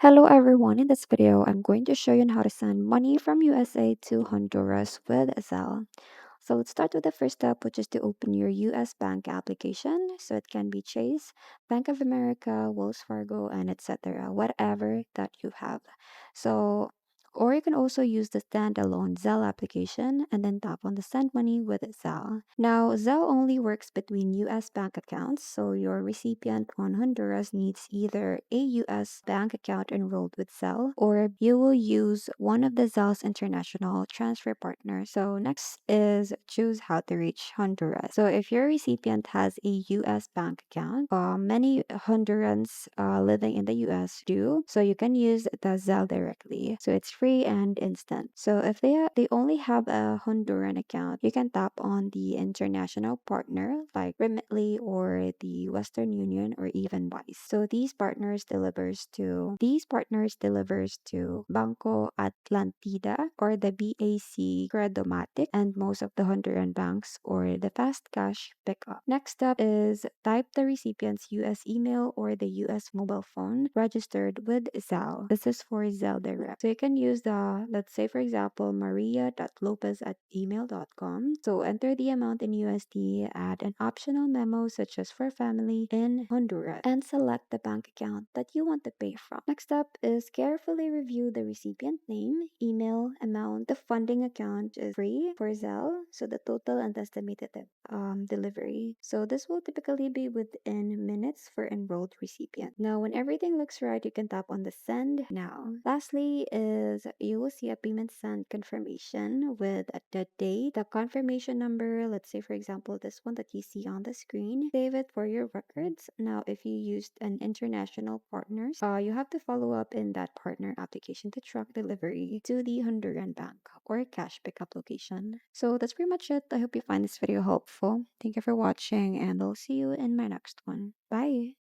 Hello everyone, in this video I'm going to show you on how to send money from USA to Honduras with Zelle. So let's start with the first step, which is to open your US bank application. So it can be Chase, Bank of America, Wells Fargo, and etc. Whatever that you have. So or you can also use the standalone Zelle application and then tap on the send money with Zelle. Now, Zelle only works between US bank accounts, so your recipient on Honduras needs either a US bank account enrolled with Zelle or you will use one of the Zelle's international transfer partners. So next is choose how to reach Honduras. So if your recipient has a US bank account, many Hondurans living in the US do, so you can use the Zelle directly. So it's free and instant. So if they only have a Honduran account, you can tap on the international partner like Remitly or the Western Union or even Wise. So these partners delivers to Banco Atlantida or the BAC Credomatic and most of the Honduran banks or the fast cash pickup. Next up is type the recipient's US email or the US mobile phone registered with Zelle. This is for Zelle Direct. So you can use let's say for example, maria.lopez@email.com. So enter the amount in USD, add an optional memo such as for family in Honduras, and select the bank account that you want to pay from. Next up is carefully review the recipient name, email, amount. The funding account is free for Zelle, so the total and estimated delivery. So this will typically be within minutes for enrolled recipient. Now, when everything looks right, you can tap on the send now. Lastly is you will see a payment send confirmation with the date, the confirmation number. Let's say for example, this one that you see on the screen. Save it for your records. Now, if you used an international partners, you have to follow up in that partner application to track delivery to the Honduran bank or cash pickup location. So that's pretty much it. I hope you find this video helpful. Thank you for watching and I'll see you in my next one. Bye.